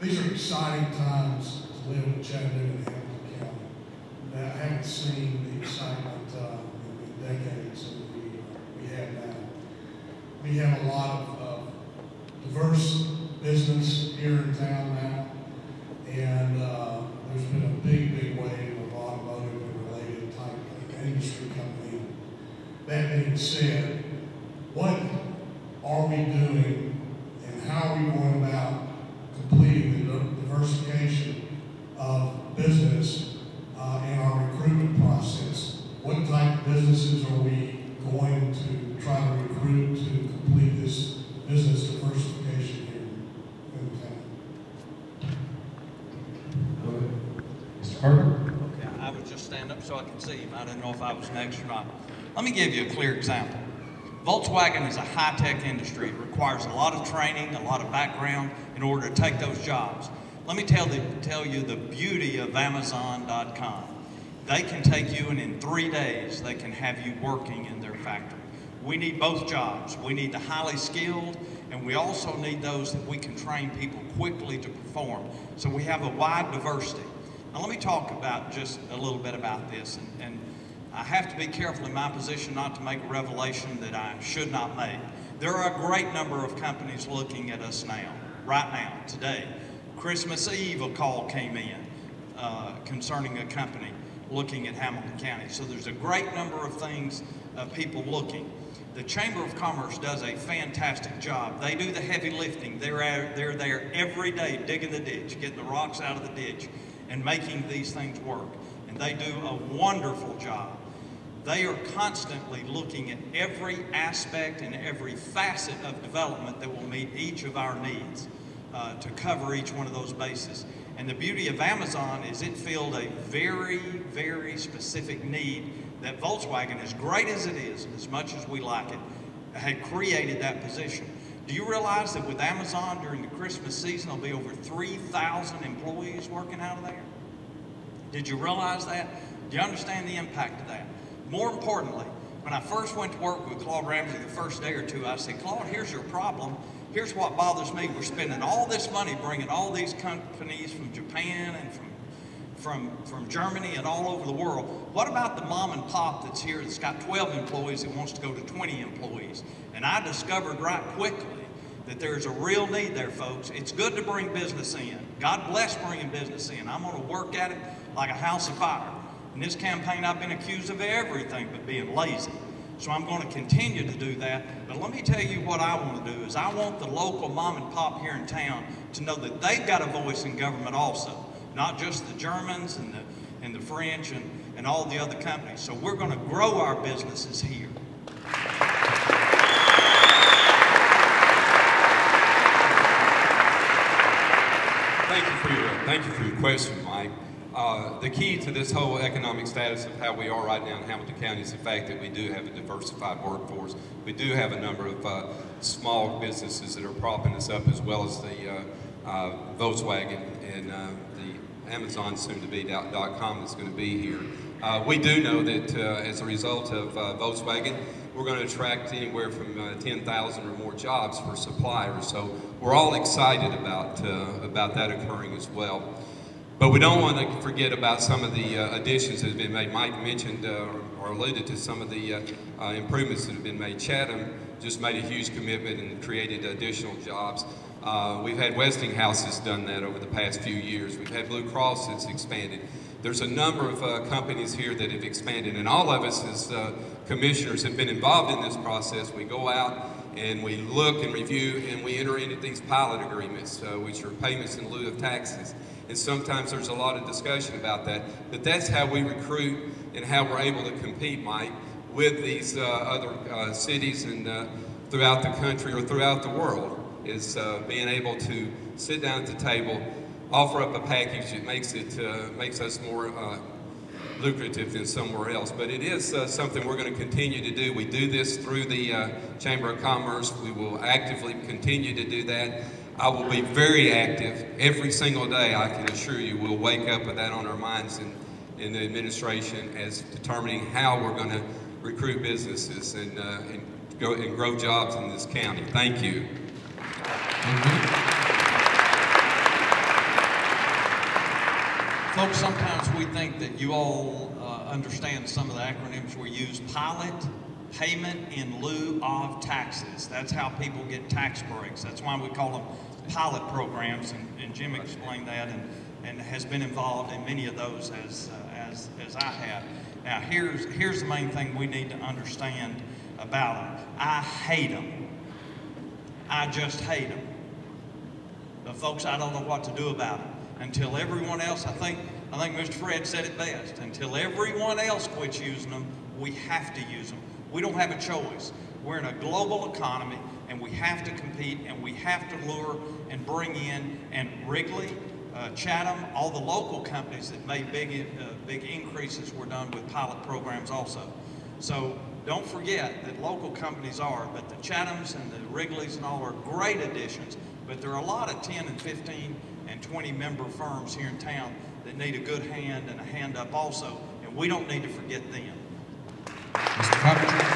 these are exciting times to live in Chattanooga and Hamilton County. That I haven't seen the excitement in decades that we have now. We have a lot of diverse business here in town now, and there's been a big wave of automotive and related type of industry coming in. That being said, what are we doing and how are we going about completing the diversification of business in our recruitment process? What type of businesses are we going to try to recruit to complete this business diversification here in the town? Mr. Carter? Okay, I would just stand up so I can see him. I didn't know if I was next or not. Let me give you a clear example. Volkswagen is a high-tech industry. It requires a lot of training, a lot of background in order to take those jobs. Let me tell you the beauty of Amazon.com. They can take you, and in 3 days, they can have you working in their factory. We need both jobs. We need the highly skilled, and we also need those that we can train people quickly to perform. So we have a wide diversity. Now let me talk about just a little bit about this, and I have to be careful in my position not to make a revelation that I should not make. There are a great number of companies looking at us now, right now, today. Christmas Eve, a call came in concerning a company looking at Hamilton County. So there's a great number of things, people looking. The Chamber of Commerce does a fantastic job. They do the heavy lifting. They're there every day digging the ditch, getting the rocks out of the ditch, and making these things work. And they do a wonderful job. They are constantly looking at every aspect and every facet of development that will meet each of our needs to cover each one of those bases. And the beauty of Amazon is it filled a very specific need that Volkswagen, as great as it is, as much as we like it, had created that position. Do you realize that with Amazon during the Christmas season, there'll be over 3,000 employees working out of there? Did you realize that? Do you understand the impact of that? More importantly, when I first went to work with Claude Ramsey the first day or two, I said, Claude, here's your problem. Here's what bothers me. We're spending all this money bringing all these companies from Japan and from Germany and all over the world. What about the mom and pop that's here that's got 12 employees that wants to go to 20 employees? And I discovered right quickly that there's a real need there, folks. It's good to bring business in. God bless bringing business in. I'm going to work at it like a house of fire. In this campaign, I've been accused of everything but being lazy. So I'm going to continue to do that. But let me tell you what I want to do is I want the local mom and pop here in town to know that they've got a voice in government also, not just the Germans and the French and all the other companies. So we're going to grow our businesses here. Thank you for your question, Mike. The key to this whole economic status of how we are right now in Hamilton County is the fact that we do have a diversified workforce. We do have a number of small businesses that are propping us up, as well as the Volkswagen and the Amazon soon-to-be.com that's going to be here. We do know that as a result of Volkswagen, we're going to attract anywhere from 10,000 or more jobs for suppliers. So we're all excited about that occurring as well. But we don't want to forget about some of the additions that have been made. Mike mentioned or alluded to some of the improvements that have been made. Chatham just made a huge commitment and created additional jobs. We've had Westinghouse has done that over the past few years. We've had Blue Cross that's expanded. There's a number of companies here that have expanded, and all of us as commissioners have been involved in this process. We go out and we look and review and we enter into these pilot agreements, which are payments in lieu of taxes. And sometimes there's a lot of discussion about that, but that's how we recruit and how we're able to compete, Mike, with these other cities and throughout the country or throughout the world, is being able to sit down at the table, offer up a package that makes us more lucrative than somewhere else. But it is something we're going to continue to do. We do this through the Chamber of Commerce. We will actively continue to do that. I will be very active every single day. I can assure you we'll wake up with that on our minds in the administration as determining how we're going to recruit businesses and grow jobs in this county. Thank you. Folks, sometimes we think that you all understand some of the acronyms we use. Pilot, payment in lieu of taxes. That's how people get tax breaks. That's why we call them pilot programs, and Jim explained that and has been involved in many of those as I have. Now, here's the main thing we need to understand about them. I hate them. I just hate them. But folks, I don't know what to do about it. Until everyone else, I think Mr. Fred said it best, until everyone else quits using them, we have to use them. We don't have a choice. We're in a global economy, and we have to compete, and we have to lure and bring in, and Wrigley, Chatham, all the local companies that made big increases were done with pilot programs also. So don't forget that local companies are, but the Chathams and the Wrigleys and all are great additions, but there are a lot of 10 and 15 and 20 member firms here in town that need a good hand and a hand up also, and we don't need to forget them. Mr. Coppinger.